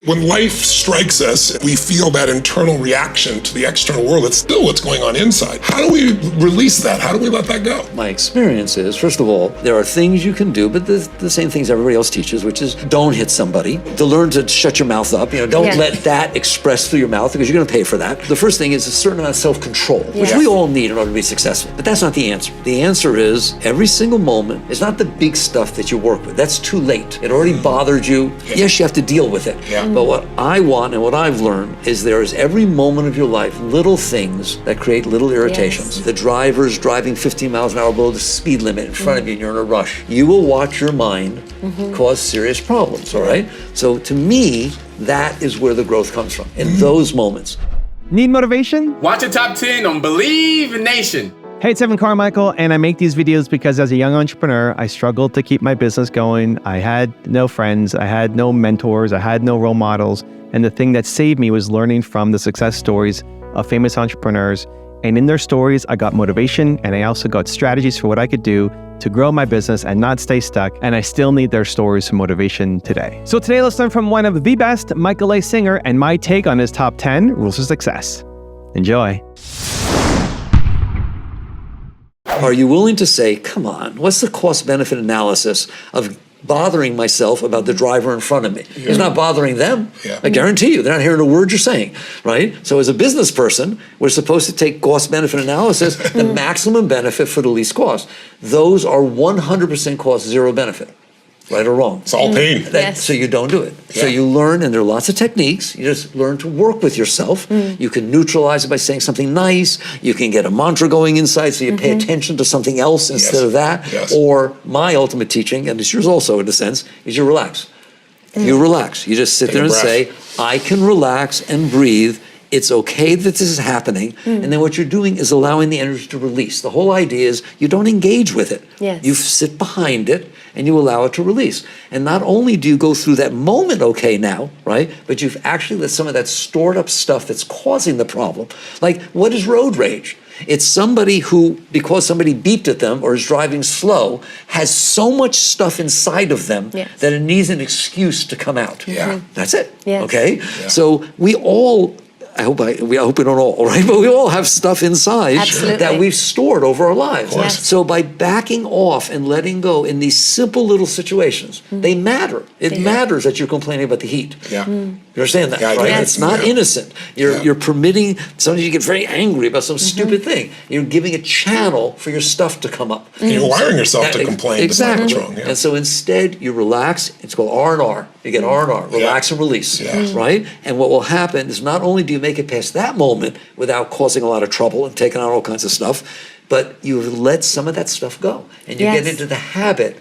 When life strikes us, we feel that internal reaction to the external world. It's still what's going on inside. How do we release that? How do we let that go? My experience is, first of all, there are things you can do, but the same things everybody else teaches, which is don't hit somebody. To learn to shut your mouth up. Don't let that express through your mouth because you're going to pay for that. The first thing is a certain amount of self-control, which we all need in order to be successful. But that's not the answer. The answer is every single moment is not the big stuff that you work with. That's too late. It already bothered you. Yes, you have to deal with it. But what I want and what I've learned is there is every moment of your life, little things that create little irritations. Yes. The driver's driving 15 miles an hour below the speed limit in front of you and you're in a rush. You will watch your mind cause serious problems, all right? So to me, that is where the growth comes from, in those moments. Need motivation? Watch a top 10 on Believe Nation. Hey, it's Evan Carmichael, and I make these videos because as a young entrepreneur, I struggled to keep my business going. I had no friends, I had no mentors, I had no role models. And the thing that saved me was learning from the success stories of famous entrepreneurs. And in their stories, I got motivation, and I also got strategies for what I could do to grow my business and not stay stuck. And I still need their stories for motivation today. So today, let's learn from one of the best, Michael A. Singer, and my take on his top 10 rules of success. Enjoy. Are you willing to say, come on, what's the cost-benefit analysis of bothering myself about the driver in front of me? It's not bothering them. I guarantee you, they're not hearing a word you're saying, right? So as a business person, we're supposed to take cost-benefit analysis, the maximum benefit for the least cost. Those are 100% cost, zero benefit. Right or wrong? It's all pain. So you don't do it. So you learn, and there are lots of techniques. You just learn to work with yourself. You can neutralize it by saying something nice. You can get a mantra going inside so you pay attention to something else instead of that. Or my ultimate teaching, and it's yours also in a sense, is you relax. You relax. You just sit there and say, I can relax and breathe. It's okay that this is happening. And then what you're doing is allowing the energy to release. The whole idea is you don't engage with it. You sit behind it and you allow it to release. And not only do you go through that moment okay now, right? But you've actually let some of that stored up stuff that's causing the problem. Like, what is road rage? It's somebody who, because somebody beeped at them or is driving slow, has so much stuff inside of them that it needs an excuse to come out. That's it. Okay? So we all, I hope we don't all, right? But we all have stuff inside that we've stored over our lives. So by backing off and letting go in these simple little situations, they matter. It matters that you're complaining about the heat. You understand that, right? It's not innocent. You're permitting, sometimes you get very angry about some stupid thing. You're giving a channel for your stuff to come up. And you're wiring yourself to complain. Exactly. What's wrong. And so instead, you relax. It's called R&R. You get R&R, relax and release, right? And what will happen is not only do you make it past that moment without causing a lot of trouble and taking out all kinds of stuff, but you've let some of that stuff go. And you get into the habit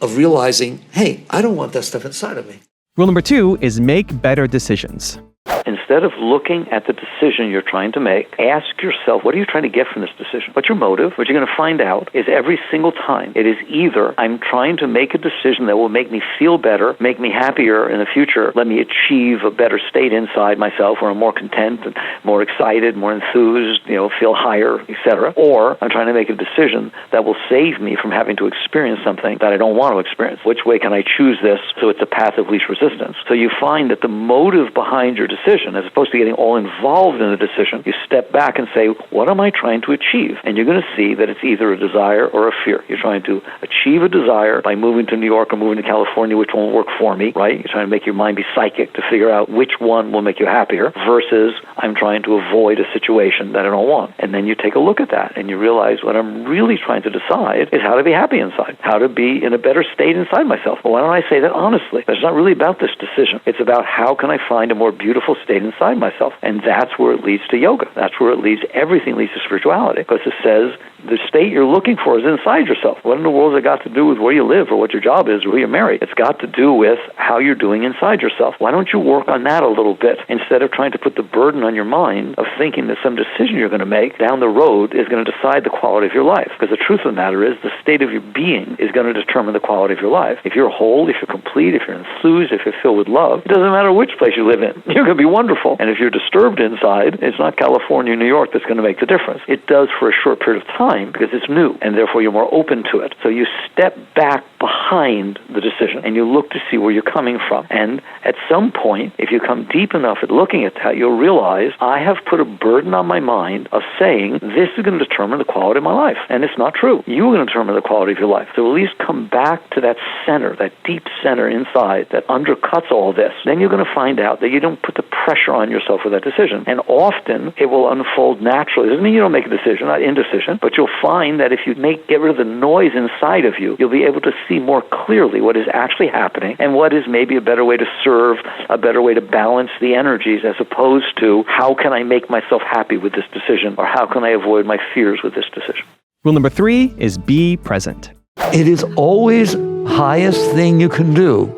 of realizing, hey, I don't want that stuff inside of me. Rule number 2 is make better decisions. Instead of looking at the decision you're trying to make, ask yourself, what are you trying to get from this decision? What's your motive? What you're going to find out is every single time, it is either I'm trying to make a decision that will make me feel better, make me happier in the future, let me achieve a better state inside myself where I'm more content and more excited, more enthused, feel higher, etc. Or I'm trying to make a decision that will save me from having to experience something that I don't want to experience. Which way can I choose this so it's a path of least resistance? So you find that the motive behind your decision, as opposed to getting all involved in the decision, you step back and say, what am I trying to achieve? And you're going to see that it's either a desire or a fear. You're trying to achieve a desire by moving to New York or moving to California, which won't work for me, right? You're trying to make your mind be psychic to figure out which one will make you happier versus I'm trying to avoid a situation that I don't want. And then you take a look at that and you realize what I'm really trying to decide is how to be happy inside, how to be in a better state inside myself. Well, why don't I say that honestly? It's not really about this decision. It's about how can I find a more beautiful state inside myself. And that's where it leads to yoga. That's where it leads, everything leads to spirituality. Because it says the state you're looking for is inside yourself. What in the world has it got to do with where you live or what your job is or who you're married? It's got to do with how you're doing inside yourself. Why don't you work on that a little bit instead of trying to put the burden on your mind of thinking that some decision you're going to make down the road is going to decide the quality of your life? Because the truth of the matter is the state of your being is going to determine the quality of your life. If you're whole, if you're complete, if you're enthused, if you're filled with love, it doesn't matter which place you live in. You're going to be wonderful. wonderful. And if you're disturbed inside, it's not California, New York that's going to make the difference. It does for a short period of time because it's new, and therefore you're more open to it. So you step back behind the decision, and you look to see where you're coming from. And at some point, if you come deep enough at looking at that, you'll realize I have put a burden on my mind of saying this is going to determine the quality of my life. And it's not true. You're going to determine the quality of your life. So at least come back to that center, that deep center inside that undercuts all this. Then you're going to find out that you don't put the pressure on yourself with that decision. And often it will unfold naturally. It doesn't mean you don't make a decision, not indecision, but you'll find that if you get rid of the noise inside of you, you'll be able to see more clearly what is actually happening and what is maybe a better way to serve, a better way to balance the energies, as opposed to how can I make myself happy with this decision, or how can I avoid my fears with this decision. Rule number 3 is be present. It is always highest thing you can do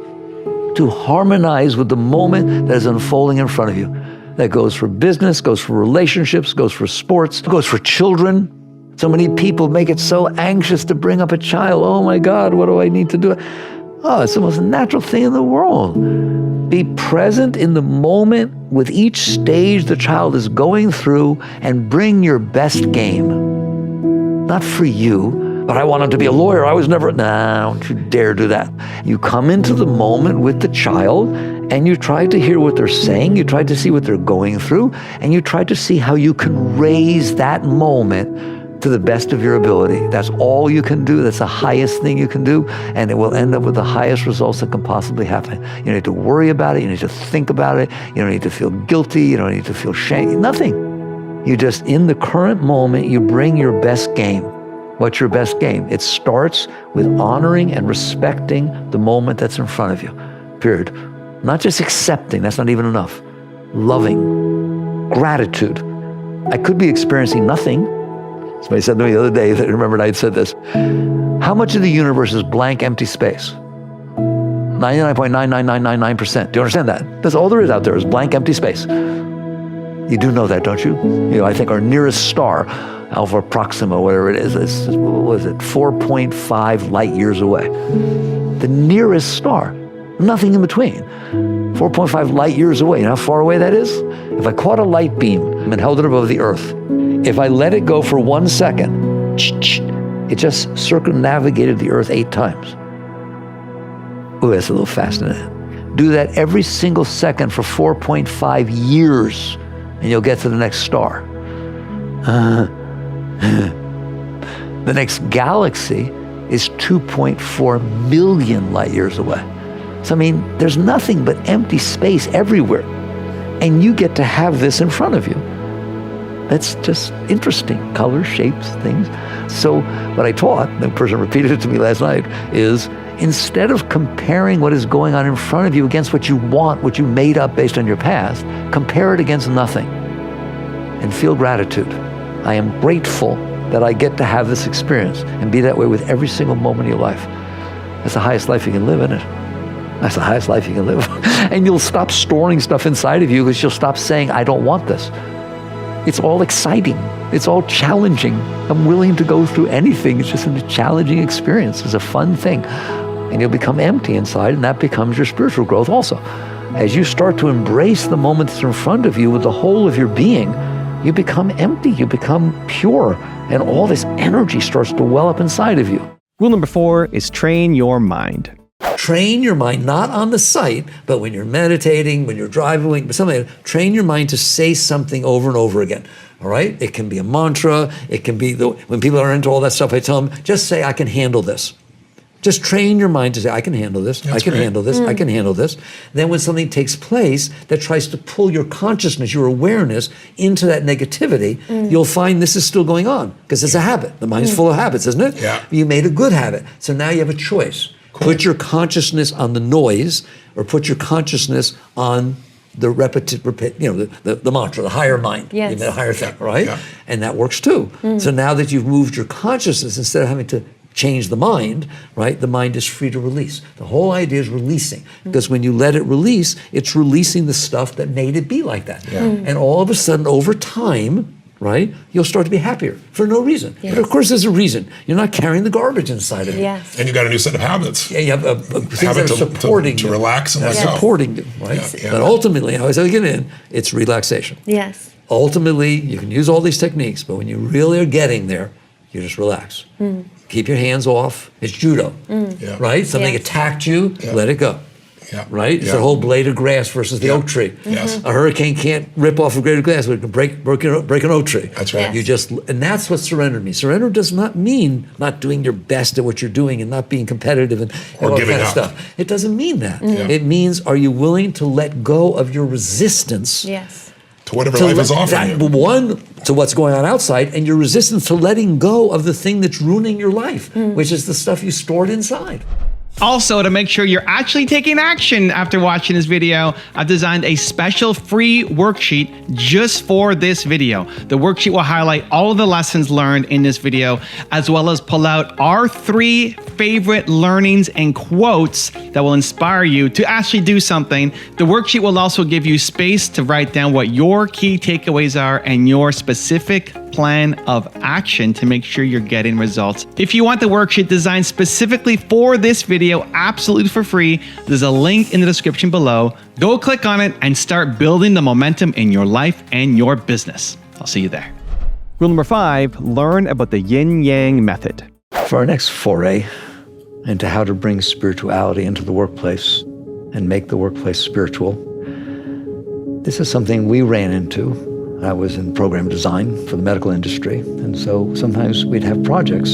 to harmonize with the moment that is unfolding in front of you. That goes for business, goes for relationships, goes for sports, goes for children. So many people make it so anxious to bring up a child. Oh my God, what do I need to do? Oh, it's the most natural thing in the world. Be present in the moment with each stage the child is going through and bring your best game. Not for you, but I want him to be a lawyer. I was never, nah, don't you dare do that. You come into the moment with the child and you try to hear what they're saying, you try to see what they're going through, and you try to see how you can raise that moment to the best of your ability. That's all you can do. That's the highest thing you can do, and it will end up with the highest results that can possibly happen. You don't need to worry about it. You need to think about it. You don't need to feel guilty. You don't need to feel shame. Nothing. You just, in the current moment, you bring your best game. What's your best game? It starts with honoring and respecting the moment that's in front of you, period. Not just accepting, that's not even enough. Loving, gratitude. I could be experiencing nothing. Somebody said to me the other day, I remembered I had said this, how much of the universe is blank, empty space? 99.99999%. Do you understand that? That's all there is out there, is blank, empty space. You do know that, don't you? You know, I think our nearest star, Alpha Proxima, whatever it is, what was it, 4.5 light years away. The nearest star, nothing in between. 4.5 light years away. You know how far away that is? If I caught a light beam and held it above the Earth, if I let it go for 1 second, it just circumnavigated the Earth 8 times. Ooh, that's a little fascinating. Do that every single second for 4.5 years, and you'll get to the next star. The next galaxy is 2.4 million light years away. So, I mean, there's nothing but empty space everywhere. And you get to have this in front of you. That's just interesting. Colors, shapes, things. So what I taught, the person repeated it to me last night, is instead of comparing what is going on in front of you against what you want, what you made up based on your past, compare it against nothing and feel gratitude. I am grateful that I get to have this experience, and be that way with every single moment of your life. That's the highest life you can live, isn't it? That's the highest life you can live. And you'll stop storing stuff inside of you because you'll stop saying, I don't want this. It's all exciting. It's all challenging. I'm willing to go through anything. It's just a challenging experience. It's a fun thing. And you'll become empty inside, and that becomes your spiritual growth also. As you start to embrace the moment that's in front of you with the whole of your being, you become empty, you become pure, and all this energy starts to well up inside of you. Rule number 4 is train your mind. Train your mind, not on the site, but when you're meditating, when you're driving, something, train your mind to say something over and over again. All right? It can be a mantra. It can be, when people are into all that stuff, I tell them, just say, I can handle this. Just train your mind to say, I can handle this, I can handle this, I can handle this. Then when something takes place that tries to pull your consciousness, your awareness into that negativity, you'll find this is still going on because it's a habit. The mind's full of habits, isn't it? Yeah. You made a good habit. So now you have a choice. Cool. Put your consciousness on the noise, or put your consciousness on the the mantra, the higher mind, the higher thing, right? Yeah. And that works too. So now that you've moved your consciousness, instead of having to change the mind, right? The mind is free to release. The whole idea is releasing, because when you let it release, it's releasing the stuff that made it be like that. Yeah. And all of a sudden, over time, right? You'll start to be happier for no reason. Yes. But of course, there's a reason. You're not carrying the garbage inside of you. Yes. And you got a new set of habits. Yeah, you have things Habit that are supporting to you. relax and let go. Supporting you, right? Yeah. But ultimately, how I say get in, it's relaxation. Yes. Ultimately, you can use all these techniques, but when you really are getting there, you just relax. Keep your hands off. It's judo, Yeah. right? Something Yes. attacked you, let it go. Yeah. Right? It's Yeah. the whole blade of grass versus the oak tree. Yes. A hurricane can't rip off a blade of grass, but it can break an oak tree. That's right. Yes. And that's what surrender means. Surrender does not mean not doing your best at what you're doing and not being competitive and Or all that giving kind of up. stuff. It doesn't mean that. Yeah. It means, are you willing to let go of your resistance Yes. To whatever to life is let- offering that- you. one, to what's going on outside, and your resistance to letting go of the thing that's ruining your life, which is the stuff you stored inside. Also, to make sure you're actually taking action after watching this video, I've designed a special free worksheet just for this video. The worksheet will highlight all of the lessons learned in this video, as well as pull out our 3 favorite learnings and quotes that will inspire you to actually do something. The worksheet will also give you space to write down what your key takeaways are and your specific plan of action to make sure you're getting results. If you want the worksheet designed specifically for this video, absolutely for free, there's a link in the description below. Go click on it and start building the momentum in your life and your business. I'll see you there. Rule number 5, learn about the Yin Yang method. For our next foray into how to bring spirituality into the workplace and make the workplace spiritual, this is something we ran into. I was in program design for the medical industry, and so sometimes we'd have projects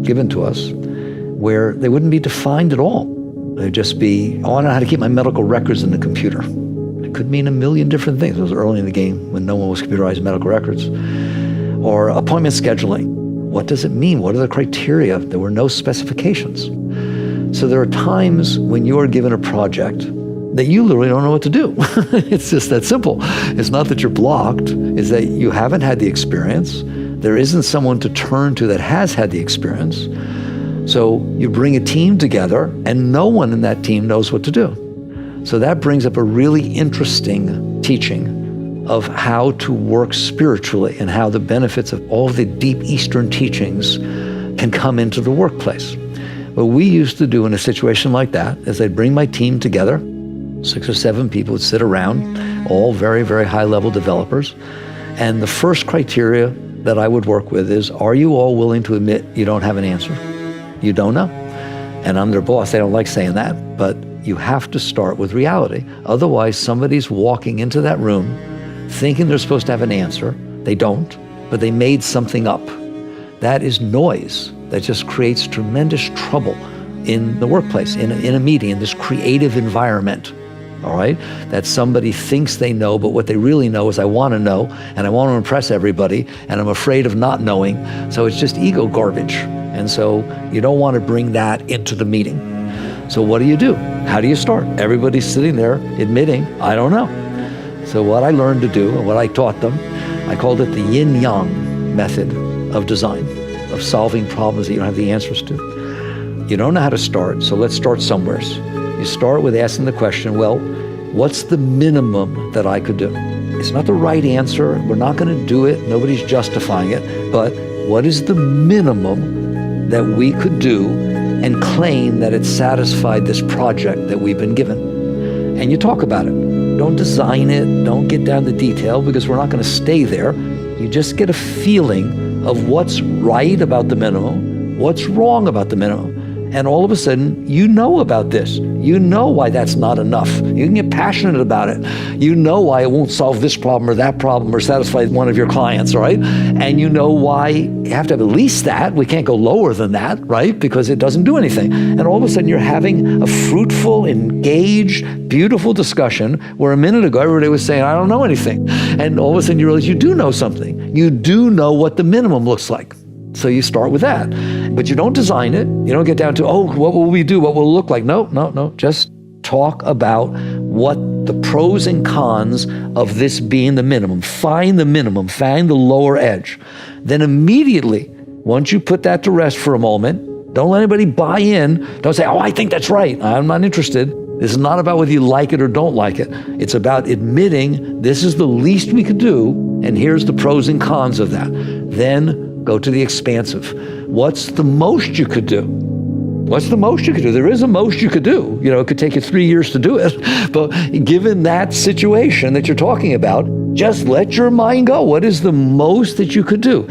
given to us where they wouldn't be defined at all. They'd just be, oh, I know how to keep my medical records in the computer. It could mean a million different things. It was early in the game when no one was computerizing medical records. Or appointment scheduling. What does it mean? What are the criteria? There were no specifications. So there are times when you are given a project that you literally don't know what to do. It's just that simple. It's not that you're blocked, it's that you haven't had the experience. There isn't someone to turn to that has had the experience. So you bring a team together and no one in that team knows what to do. So that brings up a really interesting teaching of how to work spiritually and how the benefits of all of the deep Eastern teachings can come into the workplace. What we used to do in a situation like that is I'd bring my team together. 6 or 7 people would sit around, all very, very high-level developers. And the first criteria that I would work with is, are you all willing to admit you don't have an answer? You don't know? And I'm their boss. They don't like saying that, but you have to start with reality. Otherwise, somebody's walking into that room thinking they're supposed to have an answer. They don't, but they made something up. That is noise that just creates tremendous trouble in the workplace, in a meeting, in this creative environment. All right? That somebody thinks they know, but what they really know is I want to know, and I want to impress everybody, and I'm afraid of not knowing. So it's just ego garbage. And so you don't want to bring that into the meeting. So what do? How do you start? Everybody's sitting there admitting, I don't know. So what I learned to do, and what I taught them, I called it the Yin Yang method of design, of solving problems that you don't have the answers to. You don't know how to start, so let's start somewhere. You start with asking the question, well, what's the minimum that I could do? It's not the right answer. We're not going to do it. Nobody's justifying it. But what is the minimum that we could do and claim that it satisfied this project that we've been given? And you talk about it. Don't design it. Don't get down to detail because we're not going to stay there. You just get a feeling of what's right about the minimum, what's wrong about the minimum. And all of a sudden, you know about this. You know why that's not enough. You can get passionate about it. You know why it won't solve this problem or that problem or satisfy one of your clients, right? And you know why you have to have at least that. We can't go lower than that, right? Because it doesn't do anything. And all of a sudden, you're having a fruitful, engaged, beautiful discussion where a minute ago, everybody was saying, I don't know anything. And all of a sudden, you realize you do know something. You do know what the minimum looks like. So you start with that. But you don't design it. You don't get down to, oh, what will we do? What will it look like? No. Just talk about what the pros and cons of this being the minimum. Find the minimum. Find the lower edge. Then immediately, once you put that to rest for a moment, don't let anybody buy in. Don't say, oh, I think that's right. I'm not interested. This is not about whether you like it or don't like it. It's about admitting this is the least we could do And here's the pros and cons of that. Then go to the expansive. What's the most you could do? What's the most you could do? There is a most you could do. It could take you 3 years to do it. But given that situation that you're talking about, just let your mind go. What is the most that you could do?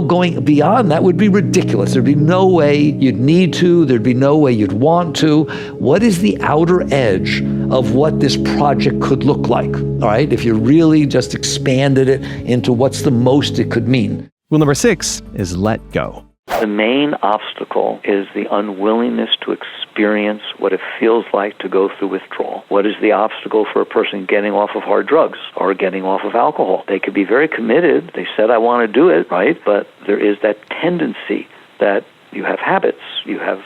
Going beyond that would be ridiculous. There'd be no way you'd need to. There'd be no way you'd want to. What is the outer edge of what this project could look like? All right, if you really just expanded it into what's the most it could mean. Rule number 6 is let go. The main obstacle is the unwillingness to experience what it feels like to go through withdrawal. What is the obstacle for a person getting off of hard drugs or getting off of alcohol? They could be very committed. They said, I want to do it, right? But there is that tendency that you have habits, you have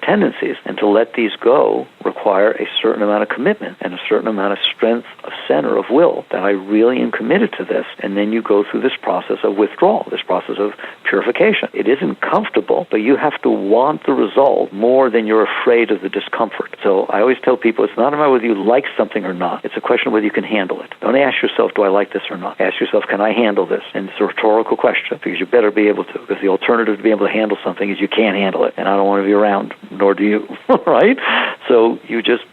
tendencies, and to let these go require a certain amount of commitment and a certain amount of strength of center of will that I really am committed to this. And then you go through this process of withdrawal, this process of purification. It isn't comfortable, but you have to want the result more than you're afraid of the discomfort. So I always tell people it's not about whether you like something or not. It's a question of whether you can handle it. Don't ask yourself, do I like this or not? Ask yourself, can I handle this? And it's a rhetorical question because you better be able to, because the alternative to being able to handle something is you can't handle it, and I don't want to be around, nor do you, right? So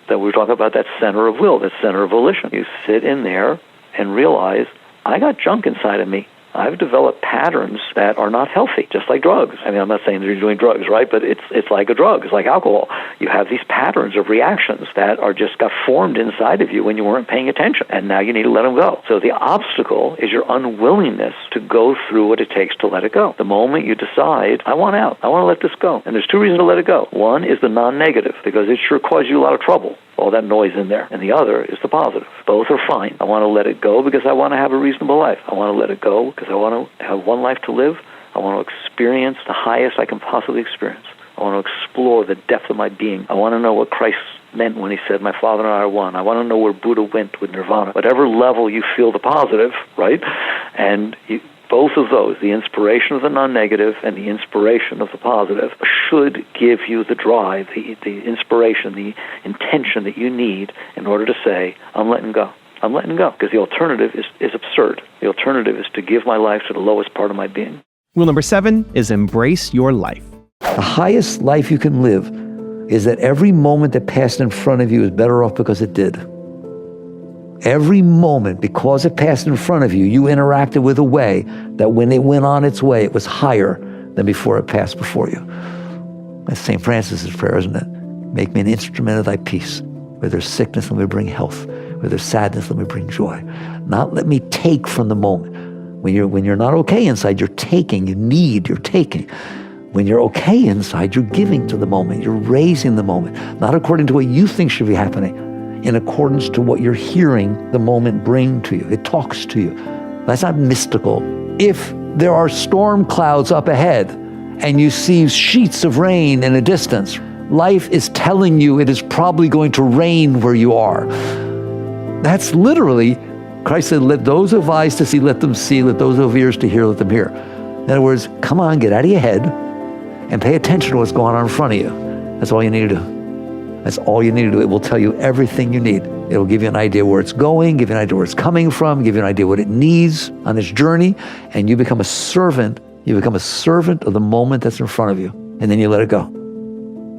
that we're talking about that center of will, that center of volition. You sit in there and realize, I got junk inside of me. I've developed patterns that are not healthy, just like drugs. I mean, I'm not saying that you're doing drugs, right? But it's like a drug. It's like alcohol. You have these patterns of reactions that are just got formed inside of you when you weren't paying attention, and now you need to let them go. So the obstacle is your unwillingness to go through what it takes to let it go. The moment you decide, I want out, I want to let this go. And there's two reasons to let it go. One is the non-negative, because it sure caused you a lot of trouble, all that noise in there. And the other is the positive. Both are fine. I want to let it go because I want to have a reasonable life. I want to let it go because I want to have one life to live. I want to experience the highest I can possibly experience. I want to explore the depth of my being. I want to know what Christ meant when he said, my Father and I are one. I want to know where Buddha went with nirvana. Whatever level you feel the positive, right? And both of those, the inspiration of the non-negative and the inspiration of the positive, should give you the drive, the inspiration, the intention that you need in order to say, I'm letting go. I'm letting go. Because the alternative is absurd. The alternative is to give my life to the lowest part of my being. Rule number 7 is embrace your life. The highest life you can live is that every moment that passed in front of you is better off because it did. Every moment, because it passed in front of you, you interacted with a way that when it went on its way, it was higher than before it passed before you. That's St. Francis's prayer, isn't it? Make me an instrument of thy peace. Where there's sickness, let me bring health. Where there's sadness, let me bring joy. Not let me take from the moment. When you're not okay inside, you're taking. You're taking. When you're okay inside, you're giving to the moment. You're raising the moment. Not according to what you think should be happening, in accordance to what you're hearing the moment bring to you. It talks to you. That's not mystical. If there are storm clouds up ahead and you see sheets of rain in a distance, life is telling you it is probably going to rain where you are. That's literally, Christ said, let those who have eyes to see, let them see. Let those who have ears to hear, let them hear. In other words, come on, get out of your head and pay attention to what's going on in front of you. That's all you need to do. That's all you need to do. It will tell you everything you need. It will give you an idea where it's going, give you an idea where it's coming from, give you an idea what it needs on its journey, and you become a servant. You become a servant of the moment that's in front of you, and then you let it go.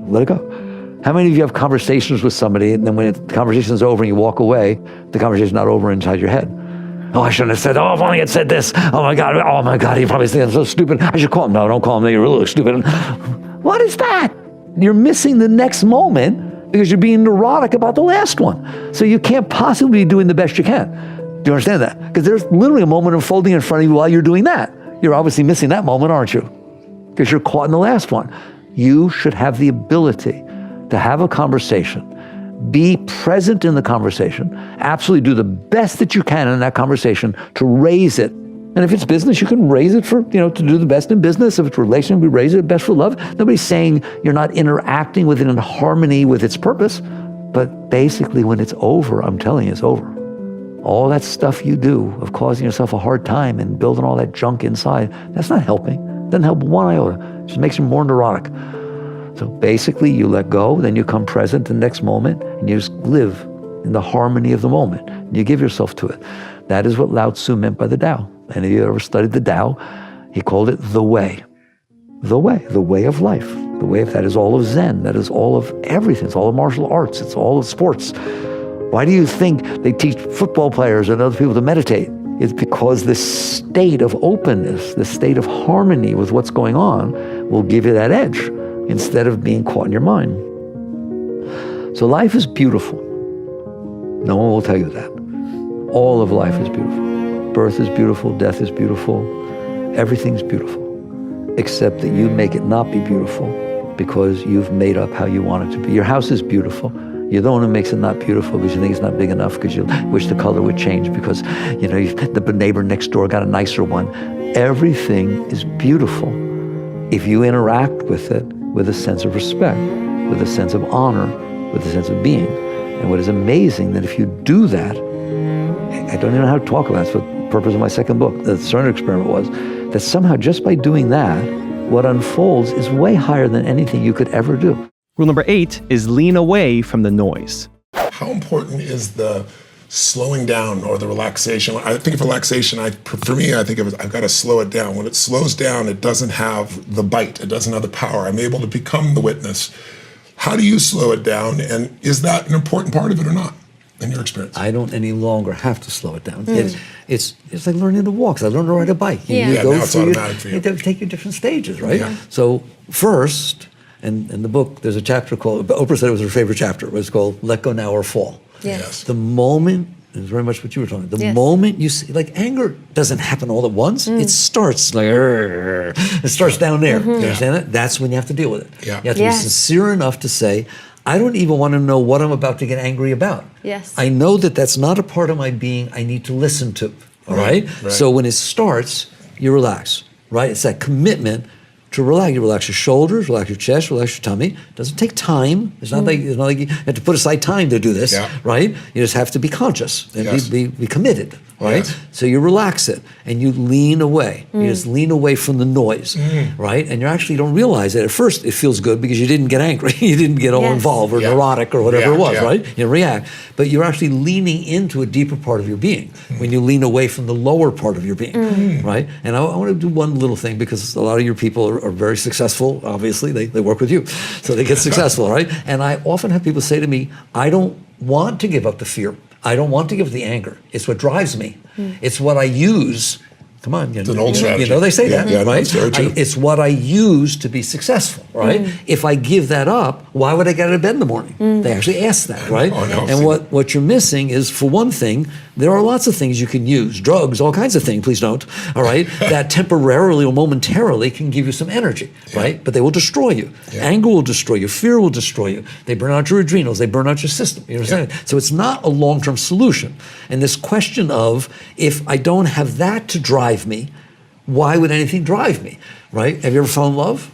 Let it go. How many of you have conversations with somebody, and then when the conversation is over and you walk away, the conversation's not over inside your head? Oh, I shouldn't have said, oh, if only I had said this. Oh my God, he probably thinks I'm so stupid. I should call him. No, don't call him. You're really stupid. What is that? You're missing the next moment because you're being neurotic about the last one. So you can't possibly be doing the best you can. Do you understand that? Because there's literally a moment unfolding in front of you while you're doing that. You're obviously missing that moment, aren't you? Because you're caught in the last one. You should have the ability to have a conversation, be present in the conversation, absolutely do the best that you can in that conversation to raise it. And if it's business, you can raise it for, to do the best in business. If it's relationship, we raise it best for love. Nobody's saying you're not interacting with it in harmony with its purpose. But basically, when it's over, I'm telling you, it's over. All that stuff you do of causing yourself a hard time and building all that junk inside, that's not helping. It doesn't help one iota. It just makes you more neurotic. So basically, you let go, then you come present in the next moment, and you just live in the harmony of the moment. And you give yourself to it. That is what Lao Tzu meant by the Tao. Any of you ever studied the Tao? He called it the way. The way of life. The way of that is all of Zen. That is all of everything. It's all of martial arts. It's all of sports. Why do you think they teach football players and other people to meditate? It's because this state of openness, this state of harmony with what's going on will give you that edge instead of being caught in your mind. So life is beautiful. No one will tell you that. All of life is beautiful. Birth is beautiful, death is beautiful, everything's beautiful, except that you make it not be beautiful because you've made up how you want it to be. Your house is beautiful. You're the one who makes it not beautiful because you think it's not big enough, because you wish the color would change, because the neighbor next door got a nicer one. Everything is beautiful if you interact with it with a sense of respect, with a sense of honor, with a sense of being. And what is amazing, that if you do that, I don't even know how to talk about it. That's what the purpose of my second book, the Surrender Experiment, was, that somehow just by doing that, what unfolds is way higher than anything you could ever do. Rule number 8 is lean away from the noise. How important is the slowing down or the relaxation? I think of relaxation, for me, I think of it, I've got to slow it down. When it slows down, it doesn't have the bite. It doesn't have the power. I'm able to become the witness. How do you slow it down? And is that an important part of it or not, in your experience? I don't any longer have to slow it down. It's like learning to walk. I learned to ride a bike. You now it's automatic for you. You take your different stages, right? Yeah. So first, and in the book, there's a chapter called, Oprah said it was her favorite chapter. It was called Let Go Now or Fall. Yes. The moment, it's very much what you were talking about, the moment you see, like, anger doesn't happen all at once. It starts like, it starts down there. You understand it? That's when you have to deal with it. Yeah. You have to be sincere enough to say, I don't even want to know what I'm about to get angry about. Yes. I know that that's not a part of my being I need to listen to, all right? So when it starts, you relax, right? It's that commitment to relax. You relax your shoulders, relax your chest, relax your tummy. It doesn't take time. It's not like you have to put aside time to do this, right? You just have to be conscious and be committed, right? Yes. So you relax it and you lean away. You just lean away from the noise, right? And you actually don't realize it. At first, it feels good because you didn't get angry. You didn't get all involved or neurotic or whatever it was, right? You react. But you're actually leaning into a deeper part of your being when you lean away from the lower part of your being, right? And I want to do one little thing, because a lot of your people are very successful, obviously. They work with you, so they get successful, right? And I often have people say to me, I don't want to give up the fear. I don't want to give up the anger. It's what drives me. It's what I use. Come on, It's an old strategy. You know they say that, right? That's very true. It's what I use to be successful, right? If I give that up, why would I get out of bed in the morning? They actually ask that, right? And what you're missing is, for one thing, there are lots of things you can use, drugs, all kinds of things, please don't, all right, that temporarily or momentarily can give you some energy, right? But they will destroy you. Anger will destroy you. Fear will destroy you. They burn out your adrenals. They burn out your system. You understand? So it's not a long-term solution. And this question of, if I don't have that to drive me, why would anything drive me, right? Have you ever fallen in love?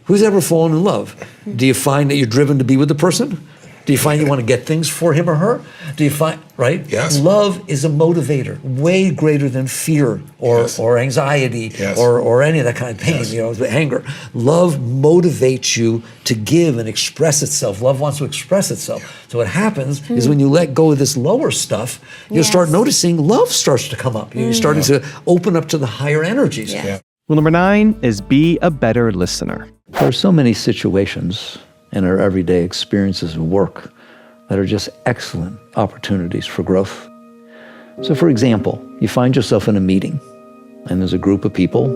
Who's ever fallen in love? Do you find that you're driven to be with the person? Do you find you want to get things for him or her? Do you find, right? Yes. Love is a motivator, way greater than fear or anxiety or any of that kind of pain, anger. Love motivates you to give and express itself. Love wants to express itself. So what happens is, when you let go of this lower stuff, you'll start noticing love starts to come up. You're starting to open up to the higher energies. Rule number 9 is be a better listener. There are so many situations in our everyday experiences of work that are just excellent opportunities for growth. So, for example, you find yourself in a meeting, and there's a group of people,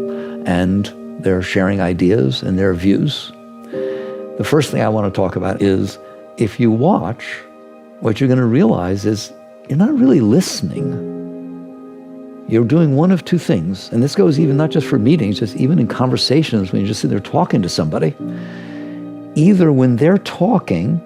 and they're sharing ideas and their views. The first thing I want to talk about is, if you watch, what you're going to realize is you're not really listening. You're doing one of two things, and this goes even not just for meetings, just even in conversations when you're just sitting there talking to somebody. Either when they're talking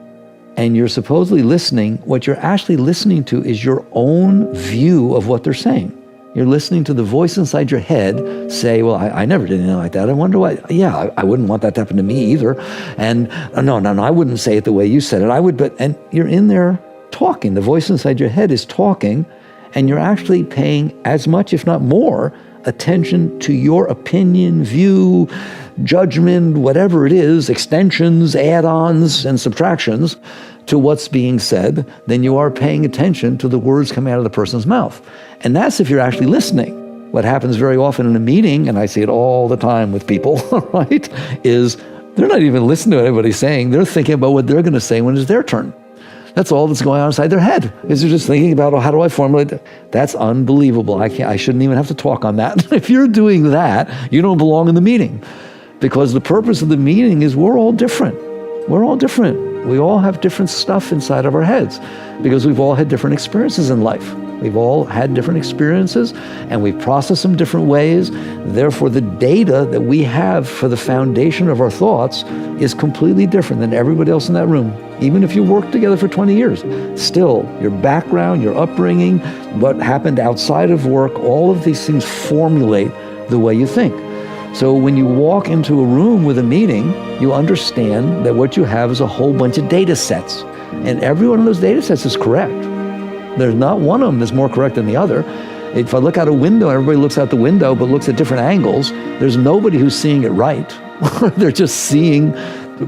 and you're supposedly listening, what you're actually listening to is your own view of what they're saying. You're listening to the voice inside your head say, well, I never did anything like that. I wonder why. Yeah, I wouldn't want that to happen to me either. And no, I wouldn't say it the way you said it. I would, and you're in there talking. The voice inside your head is talking, and you're actually paying as much, if not more, attention to your opinion, view, judgment, whatever it is, extensions, add-ons, and subtractions, to what's being said than you are paying attention to the words coming out of the person's mouth. And that's if you're actually listening. What happens very often in a meeting, and I see it all the time with people, right, is they're not even listening to what anybody's saying. They're thinking about what they're going to say when it's their turn. That's all that's going on inside their head, is they're just thinking about, oh, how do I formulate that? That's unbelievable. I shouldn't even have to talk on that. If you're doing that, you don't belong in the meeting. Because the purpose of the meeting is we're all different. We're all different. We all have different stuff inside of our heads because we've all had different experiences in life. We've all had different experiences and we've processed them different ways. Therefore, the data that we have for the foundation of our thoughts is completely different than everybody else in that room. Even if you work together for 20 years, still your background, your upbringing, what happened outside of work, all of these things formulate the way you think. So when you walk into a room with a meeting, you understand that what you have is a whole bunch of data sets. And every one of those data sets is correct. There's not one of them that's more correct than the other. If I look out a window, everybody looks out the window but looks at different angles, there's nobody who's seeing it right. They're just seeing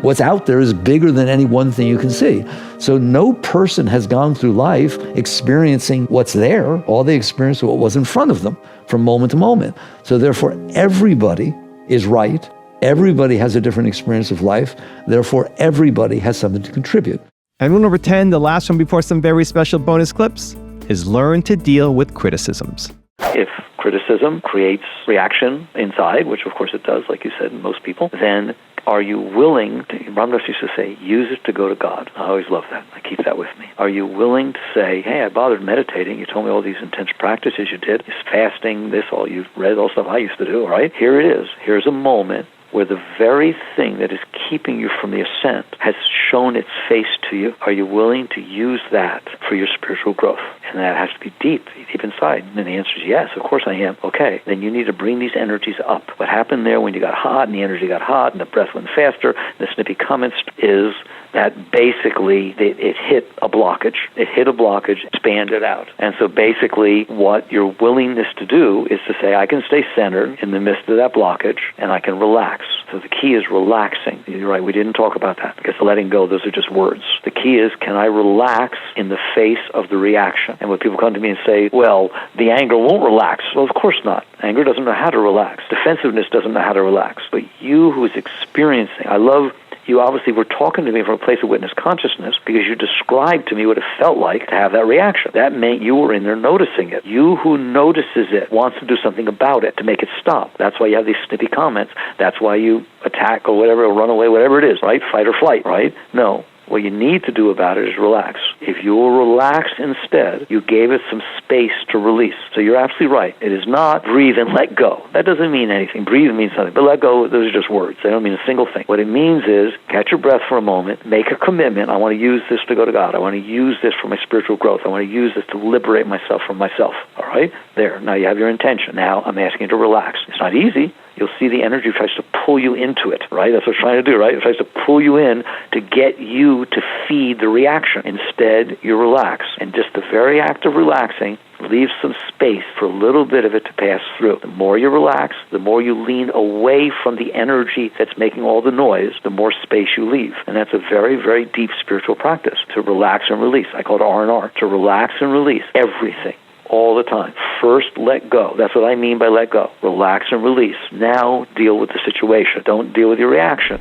what's out there is bigger than any one thing you can see. So no person has gone through life experiencing what's there. All they experience is what was in front of them from moment to moment. So therefore, everybody is right. Everybody has a different experience of life. Therefore, everybody has something to contribute. And rule number 10, the last one before some very special bonus clips, is learn to deal with criticisms. If criticism creates reaction inside, which of course it does, like you said, in most people, then are you willing to, Ramdas used to say, use it to go to God. I always love that. I keep that with me. Are you willing to say, hey, I bothered meditating. You told me all these intense practices you did, this fasting, this, all you've read, all stuff I used to do, right? Here it is. Here's a moment where the very thing that is keeping you from the ascent has shown its face to you. Are you willing to use that for your spiritual growth? And that has to be deep inside. And the answer is yes, of course I am. Okay, then you need to bring these energies up. What happened there when you got hot and the energy got hot and the breath went faster, the snippy comments is that basically it hit a blockage. It hit a blockage, expanded out. And so basically what your willingness to do is to say, I can stay centered in the midst of that blockage and I can relax. So the key is relaxing. You're right, we didn't talk about that because letting go, those are just words. The key is, can I relax in the face of the reaction? And when people come to me and say, well, the anger won't relax. Well, of course not. Anger doesn't know how to relax. Defensiveness doesn't know how to relax. But you who is experiencing, I love you obviously were talking to me from a place of witness consciousness because you described to me what it felt like to have that reaction. That meant you were in there noticing it. You who notices it wants to do something about it to make it stop. That's why you have these snippy comments. That's why you attack or whatever, or run away, whatever it is, right? Fight or flight, right? No. What you need to do about it is relax. If you will relax instead, you gave it some space to release. So you're absolutely right. It is not breathe and let go. That doesn't mean anything. Breathe means something. But let go, those are just words. They don't mean a single thing. What it means is catch your breath for a moment, make a commitment. I want to use this to go to God. I want to use this for my spiritual growth. I want to use this to liberate myself from myself. All right? There. Now you have your intention. Now I'm asking you to relax. It's not easy. You'll see the energy tries to pull you into it, right? That's what it's trying to do, right? It tries to pull you in to get you to feed the reaction. Instead, you relax. And just the very act of relaxing leaves some space for a little bit of it to pass through. The more you relax, the more you lean away from the energy that's making all the noise, the more space you leave. And that's a very, very deep spiritual practice, to relax and release. I call it R&R, to relax and release everything. All the time. First, let go. That's what I mean by let go. Relax and release. Now, deal with the situation. Don't deal with your reaction.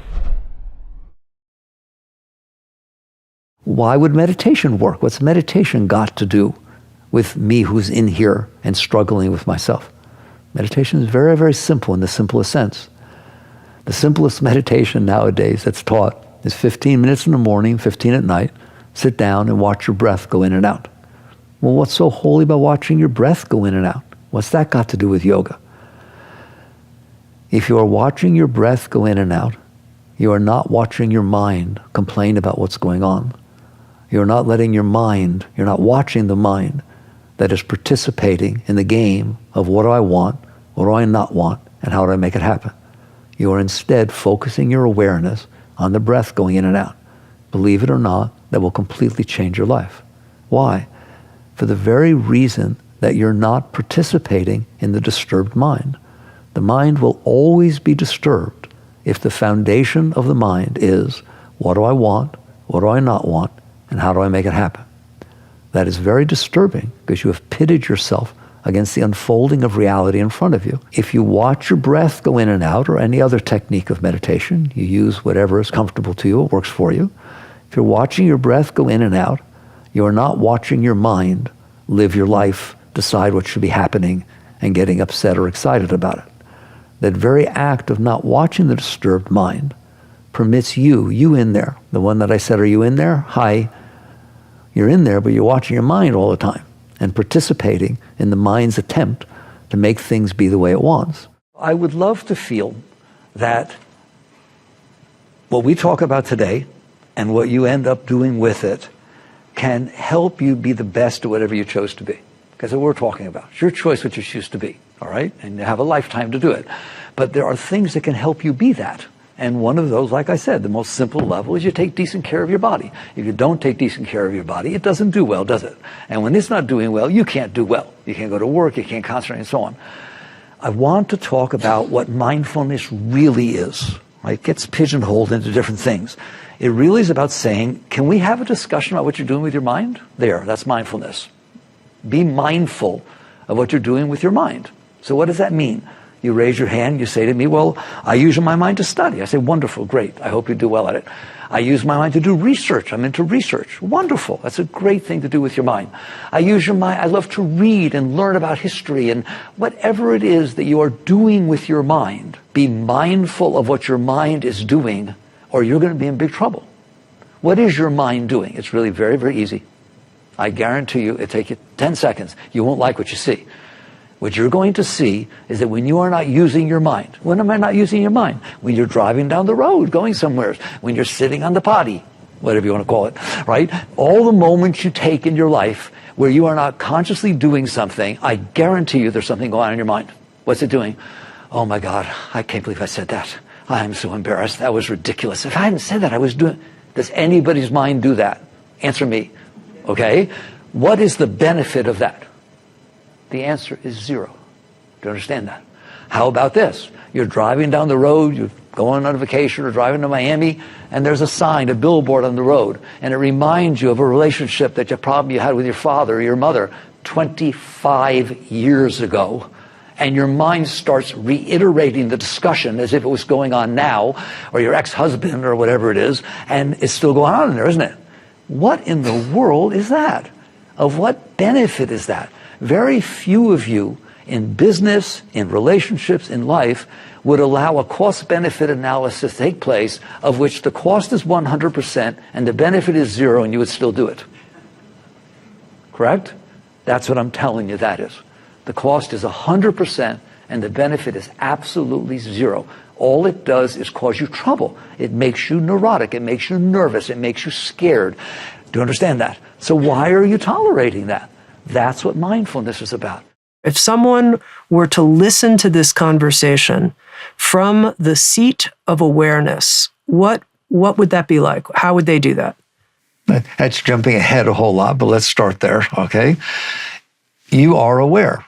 Why would meditation work? What's meditation got to do with me who's in here and struggling with myself? Meditation is very, very simple in the simplest sense. The simplest meditation nowadays that's taught is 15 minutes in the morning, 15 at night. Sit down and watch your breath go in and out. Well, what's so holy about watching your breath go in and out? What's that got to do with yoga? If you are watching your breath go in and out, you are not watching your mind complain about what's going on. You're not letting your mind, you're not watching the mind that is participating in the game of what do I want, what do I not want, and how do I make it happen. You are instead focusing your awareness on the breath going in and out. Believe it or not, that will completely change your life. Why? For the very reason that you're not participating in the disturbed mind. The mind will always be disturbed if the foundation of the mind is, what do I want, what do I not want, And how do I make it happen? That is very disturbing because you have pitted yourself against the unfolding of reality in front of you. If you watch your breath go in and out, or any other technique of meditation, you use whatever is comfortable to you, it works for you. If you're watching your breath go in and out, you are not watching your mind live your life, decide what should be happening, and getting upset or excited about it. That very act of not watching the disturbed mind permits you in there, the one that I said, are you in there? Hi. You're in there, but you're watching your mind all the time and participating in the mind's attempt to make things be the way it wants. I would love to feel that what we talk about today and what you end up doing with it can help you be the best at whatever you chose to be. Because that's what we're talking about. It's your choice what you choose to be, all right? And you have a lifetime to do it. But there are things that can help you be that. And one of those, like I said, the most simple level is you take decent care of your body. If you don't take decent care of your body, it doesn't do well, does it? And when it's not doing well, you can't do well. You can't go to work, you can't concentrate, and so on. I want to talk about what mindfulness really is. Right? It gets pigeonholed into different things. It really is about saying, can we have a discussion about what you're doing with your mind? There, that's mindfulness. Be mindful of what you're doing with your mind. So what does that mean? You raise your hand, you say to me, well, I use my mind to study. I say, wonderful, great. I hope you do well at it. I use my mind to do research. I'm into research. Wonderful. That's a great thing to do with your mind. I use your mind. I love to read and learn about history, and whatever it is that you are doing with your mind, be mindful of what your mind is doing, or you're going to be in big trouble. What is your mind doing? It's really very, very easy. I guarantee you, it'll take you 10 seconds. You won't like what you see. What you're going to see is that when you are not using your mind, when am I not using your mind? When you're driving down the road, going somewhere, when you're sitting on the potty, whatever you want to call it, right? All the moments you take in your life where you are not consciously doing something, I guarantee you there's something going on in your mind. What's it doing? Oh my God, I can't believe I said that. I'm so embarrassed. That was ridiculous. If I hadn't said that, I was doing... Does anybody's mind do that? Answer me. Okay? What is the benefit of that? The answer is zero. Do you understand that? How about this? You're driving down the road, you're going on vacation or driving to Miami, and there's a sign, a billboard on the road, and it reminds you of a relationship that you had with your father or your mother 25 years ago. And your mind starts reiterating the discussion as if it was going on now, or your ex-husband or whatever it is, and it's still going on in there, isn't it? What in the world is that? Of what benefit is that? Very few of you in business, in relationships, in life would allow a cost-benefit analysis to take place of which the cost is 100% and the benefit is zero, and you would still do it. Correct? That's what I'm telling you that is. The cost is 100% and the benefit is absolutely zero. All it does is cause you trouble. It makes you neurotic. It makes you nervous. It makes you scared. Do you understand that? So why are you tolerating that? That's what mindfulness is about. If someone were to listen to this conversation from the seat of awareness, what would that be like? How would they do that? That's jumping ahead a whole lot, but let's start there, okay? You are aware.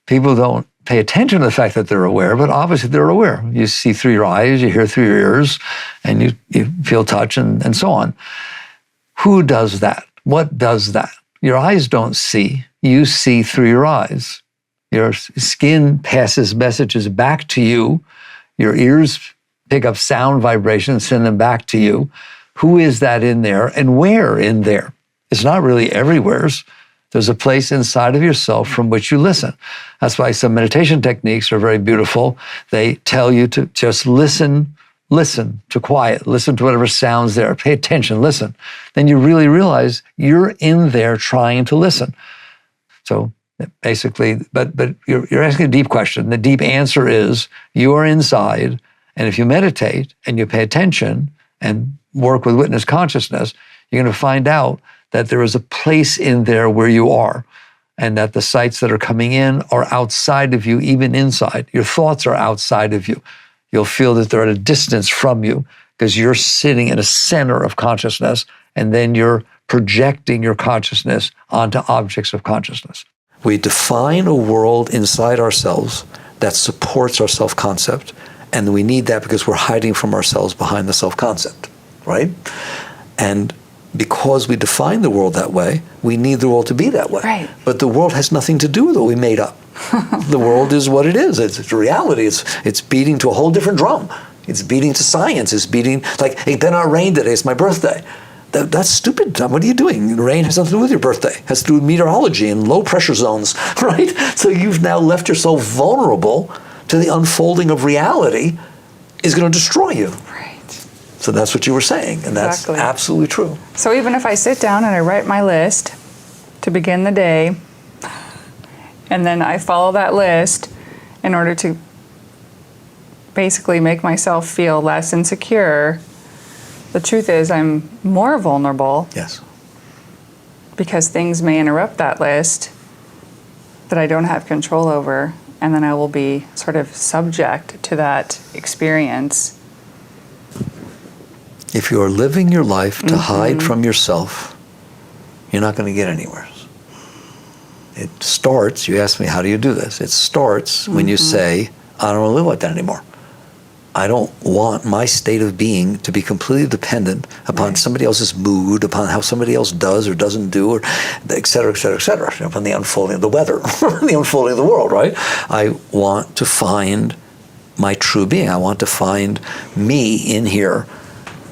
People don't pay attention to the fact that they're aware, but obviously they're aware. You see through your eyes, you hear through your ears, and you feel touch and so on. Who does that? What does that? Your eyes don't see. You see through your eyes. Your skin passes messages back to you. Your ears pick up sound vibrations, send them back to you. Who is that in there and where in there? It's not really everywhere's. There's a place inside of yourself from which you listen. That's why some meditation techniques are very beautiful. They tell you to just listen to quiet, listen to whatever sounds there, pay attention, listen. Then you really realize you're in there trying to listen. So basically, but you're asking a deep question. The deep answer is you are inside, and if you meditate and you pay attention and work with witness consciousness, you're going to find out that there is a place in there where you are, and that the sights that are coming in are outside of you, even inside. Your thoughts are outside of you. You'll feel that they're at a distance from you because you're sitting in a center of consciousness, and then you're projecting your consciousness onto objects of consciousness. We define a world inside ourselves that supports our self-concept, and we need that because we're hiding from ourselves behind the self-concept, right? And because we define the world that way, we need the world to be that way. Right. But the world has nothing to do with what we made up. The world is what it is. It's reality. It's beating to a whole different drum. It's beating to science. It's beating, like, it better not rain today, it's my birthday. That's stupid. What are you doing? Rain has nothing to do with your birthday. It has to do with meteorology and low pressure zones, right? So you've now left yourself vulnerable to the unfolding of reality is going to destroy you. Right. So that's what you were saying, and that's Exactly. absolutely true. So even if I sit down and I write my list to begin the day, and then I follow that list in order to basically make myself feel less insecure, the truth is I'm more vulnerable Yes. because things may interrupt that list that I don't have control over, and then I will be sort of subject to that experience. If you are living your life to hide from yourself, you're not going to get anywhere. It starts, you ask me, how do you do this? It starts when you say, I don't want to live like that anymore. I don't want my state of being to be completely dependent upon somebody else's mood, upon how somebody else does or doesn't do, or et cetera, et cetera, et cetera, upon the unfolding of the weather, the unfolding of the world, right? I want to find my true being. I want to find me in here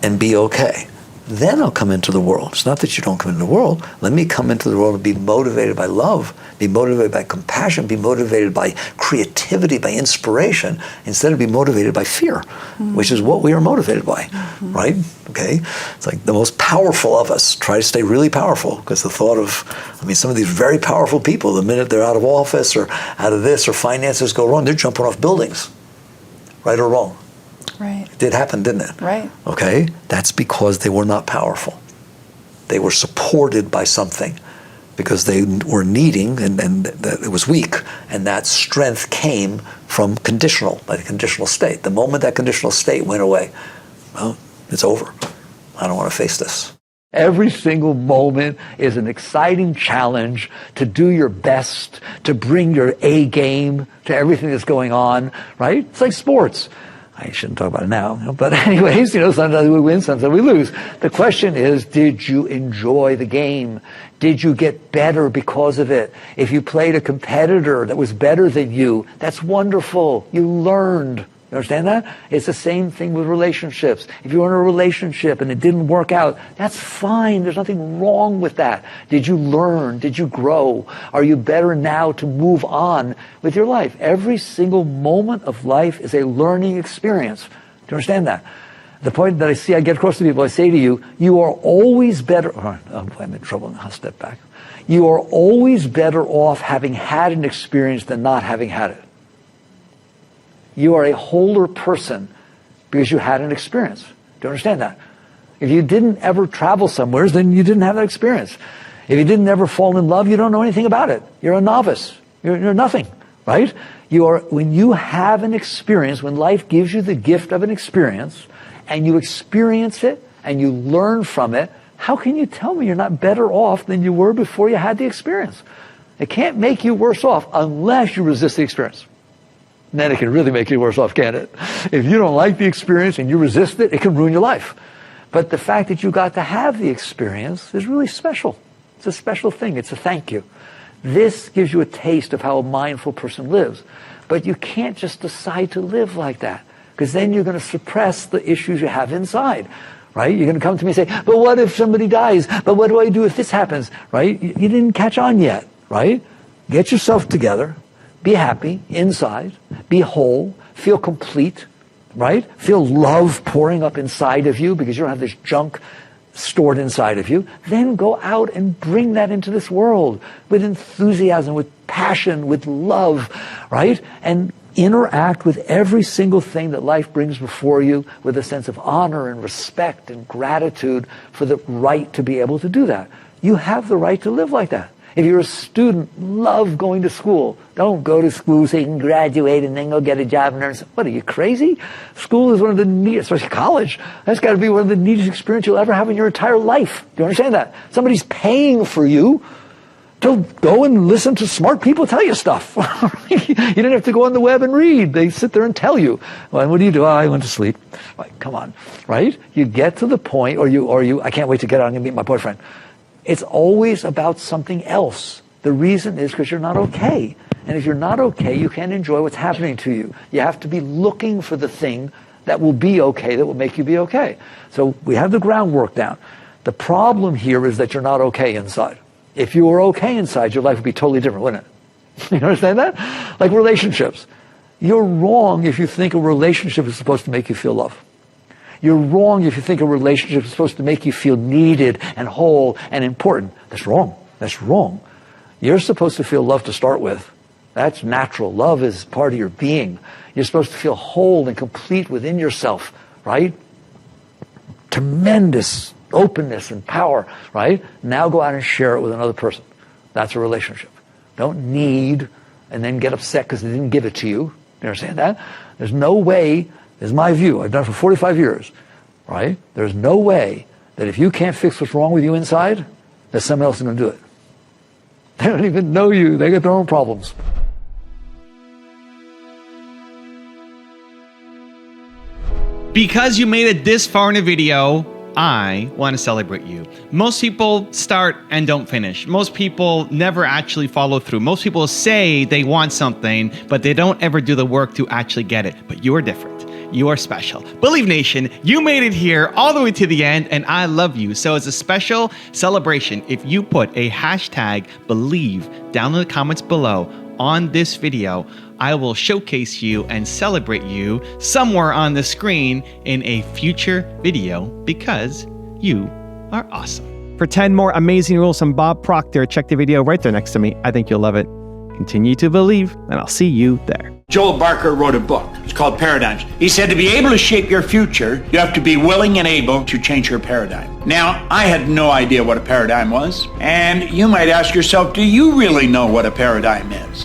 and be okay. Then I'll come into the world. It's not that you don't come into the world. Let me come into the world and be motivated by love, be motivated by compassion, be motivated by creativity, by inspiration, instead of be motivated by fear, which is what we are motivated by, right? Okay? It's like the most powerful of us try to stay really powerful, because the thought of, some of these very powerful people, the minute they're out of office or out of this or finances go wrong, they're jumping off buildings, right or wrong. Right. It did happen, didn't it? Right. Okay? That's because they were not powerful. They were supported by something because they were needing, and it was weak, and that strength came from by the conditional state. The moment that conditional state went away, well, it's over. I don't want to face this. Every single moment is an exciting challenge to do your best, to bring your A game to everything that's going on, right? It's like sports. I shouldn't talk about it now, but anyways, sometimes we win, sometimes we lose. The question is, did you enjoy the game? Did you get better because of it? If you played a competitor that was better than you, that's wonderful. You learned. You understand that? It's the same thing with relationships. If you're in a relationship and it didn't work out, that's fine. There's nothing wrong with that. Did you learn? Did you grow? Are you better now to move on with your life? Every single moment of life is a learning experience. Do you understand that? The point that I get across to people, I say to you, you are always better. I'm in trouble. I'll step back. You are always better off having had an experience than not having had it. You are a wholer person because you had an experience. Do you understand that? If you didn't ever travel somewhere, then you didn't have that experience. If you didn't ever fall in love, you don't know anything about it. You're a novice. You're nothing, right? When you have an experience, when life gives you the gift of an experience, and you experience it, and you learn from it, how can you tell me you're not better off than you were before you had the experience? It can't make you worse off unless you resist the experience. Then it can really make you worse off, can't it? If you don't like the experience and you resist it, it can ruin your life. But the fact that you got to have the experience is really special. It's a special thing. It's a thank you. This gives you a taste of how a mindful person lives. But you can't just decide to live like that, because then you're going to suppress the issues you have inside, right? You're going to come to me and say, but what if somebody dies? But what do I do if this happens, right? You didn't catch on yet, right? Get yourself together. Be happy inside, be whole, feel complete, right? Feel love pouring up inside of you because you don't have this junk stored inside of you. Then go out and bring that into this world with enthusiasm, with passion, with love, right? And interact with every single thing that life brings before you with a sense of honor and respect and gratitude for the right to be able to do that. You have the right to live like that. If you're a student, love going to school. Don't go to school so you can graduate and then go get a job and earn some. What, are you crazy? School is one of the neatest, especially college. That's got to be one of the neatest experiences you'll ever have in your entire life. Do you understand that? Somebody's paying for you go and listen to smart people tell you stuff. You don't have to go on the web and read. They sit there and tell you. Well, what do you do? Oh, I went to sleep. Like, come on, right? You get to the point, or you, I can't wait to get out and meet my boyfriend. It's always about something else. The reason is because you're not okay. And if you're not okay, you can't enjoy what's happening to you. You have to be looking for the thing that will be okay, that will make you be okay. So we have the groundwork down. The problem here is that you're not okay inside. If you were okay inside, your life would be totally different, wouldn't it? You understand that? Like relationships. You're wrong if you think a relationship is supposed to make you feel love. You're wrong if you think a relationship is supposed to make you feel needed and whole and important. That's wrong. That's wrong. You're supposed to feel love to start with. That's natural. Love is part of your being. You're supposed to feel whole and complete within yourself, right? Tremendous openness and power, right? Now go out and share it with another person. That's a relationship. Don't need and then get upset because they didn't give it to you. You understand that? There's no way, this is my view, I've done it for 45 years, right? There's no way that if you can't fix what's wrong with you inside, that someone else is going to do it. They don't even know you. They got their own problems. Because you made it this far in a video, I want to celebrate you. Most people start and don't finish. Most people never actually follow through. Most people say they want something, but they don't ever do the work to actually get it. But you are different. You are special. Believe Nation, you made it here all the way to the end, and I love you. So as a special celebration, if you put a hashtag believe down in the comments below on this video, I will showcase you and celebrate you somewhere on the screen in a future video because you are awesome. For 10 more amazing rules from Bob Proctor, check the video right there next to me. I think you'll love it. Continue to believe, and I'll see you there. Joel Barker wrote a book. It's called Paradigms. He said to be able to shape your future, you have to be willing and able to change your paradigm. Now, I had no idea what a paradigm was, and you might ask yourself, do you really know what a paradigm is?